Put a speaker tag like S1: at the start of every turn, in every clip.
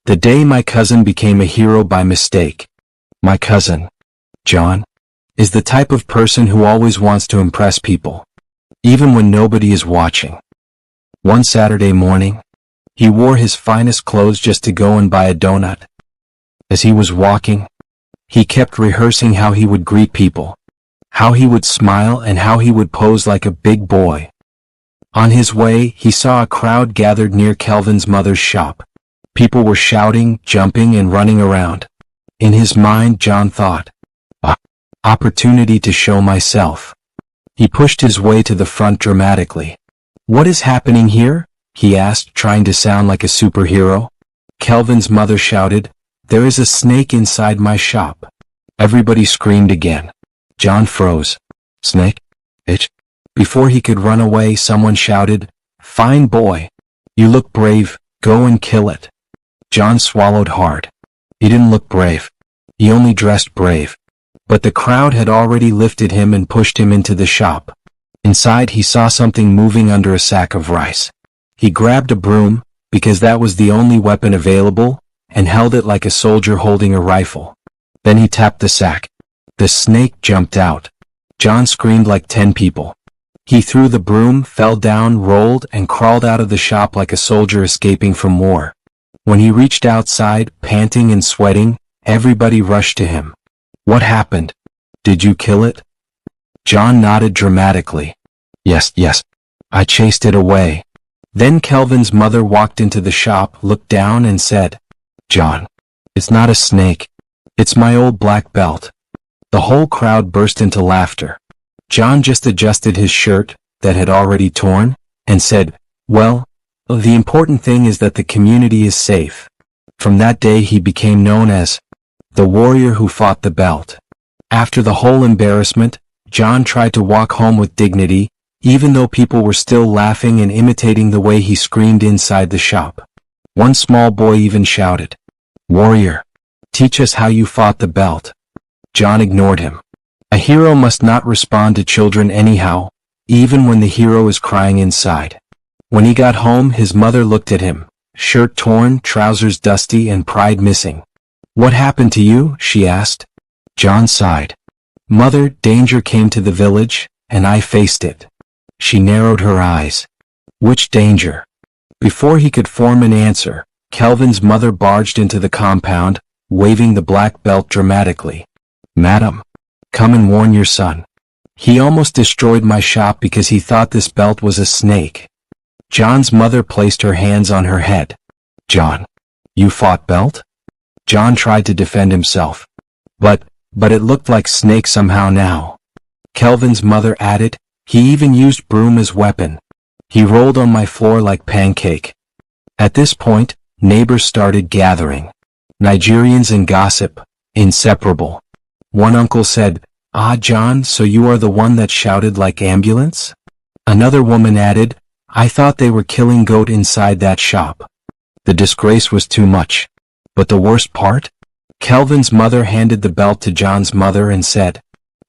S1: The day my cousin became a hero by mistake. My cousin, John, is the type of person who always wants to impress people, even when nobody is watching. One Saturday morning, he wore his finest clothes just to go and buy a doughnut. As he was walking, he kept rehearsing how he would greet people, how he would smile, and how he would pose like a big boy. On his way, he saw a crowd gathered near Kelvin's mother's shop. People were shouting, jumping, and running around. In his mind, John thought, opportunity to show myself. He pushed his way to the front dramatically. What is happening here? He asked, trying to sound like a superhero. Kelvin's mother shouted, there is a snake inside my shop. Everybody screamed again. John froze. Snake? Bitch? Before he could run away, someone shouted, fine boy. You look brave, go and kill it. John swallowed hard. He didn't look brave. He only dressed brave. But the crowd had already lifted him and pushed him into the shop. Inside he saw something moving under a sack of rice. He grabbed a broom, because that was the only weapon available, and held it like a soldier holding a rifle. Then he tapped the sack. The snake jumped out. John screamed like 10 people. He threw the broom, fell down, rolled, and crawled out of the shop like a soldier escaping from war. When he reached outside, panting and sweating, everybody rushed to him. What happened? Did you kill it? John nodded dramatically. Yes, I chased it away. Then Kelvin's mother walked into the shop, looked down, and said, John, it's not a snake. It's my old black belt. The whole crowd burst into laughter. John just adjusted his shirt, that had already torn, and said, well, the important thing is that the community is safe. From that day he became known as the warrior who fought the belt. After the whole embarrassment, John tried to walk home with dignity, even though people were still laughing and imitating the way he screamed inside the shop. One small boy even shouted, warrior, teach us how you fought the belt. John ignored him. A hero must not respond to children anyhow, even when the hero is crying inside. When he got home, his mother looked at him, shirt torn, trousers dusty, and pride missing. What happened to you? She asked. John sighed. Mother, danger came to the village, and I faced it. She narrowed her eyes. Which danger? Before he could form an answer, Kelvin's mother barged into the compound, waving the black belt dramatically. Madam, come and warn your son. He almost destroyed my shop because he thought this belt was a snake. John's mother placed her hands on her head. John, you fought belt? John tried to defend himself. But it looked like snake somehow now. Kelvin's mother added, he even used broom as weapon. He rolled on my floor like pancake. At this point, neighbors started gathering. Nigerians and gossip, inseparable. One uncle said, John, so you are the one that shouted like ambulance? Another woman added, I thought they were killing goat inside that shop. The disgrace was too much. But the worst part? Kelvin's mother handed the belt to John's mother and said,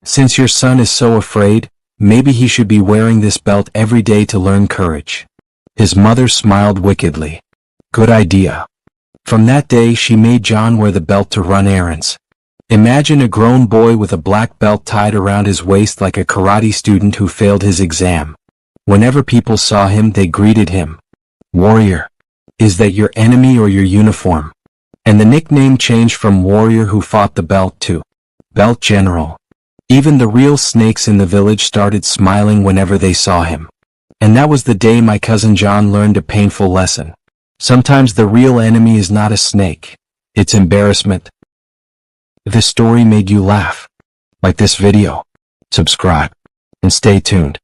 S1: since your son is so afraid, maybe he should be wearing this belt every day to learn courage. His mother smiled wickedly. Good idea. From that day she made John wear the belt to run errands. Imagine a grown boy with a black belt tied around his waist like a karate student who failed his exam. Whenever people saw him, they greeted him. Warrior. Is that your enemy or your uniform? And the nickname changed from warrior who fought the belt to belt general. Even the real snakes in the village started smiling whenever they saw him. And that was the day my cousin John learned a painful lesson. Sometimes the real enemy is not a snake. It's embarrassment. If this story made you laugh, like this video, subscribe, and stay tuned.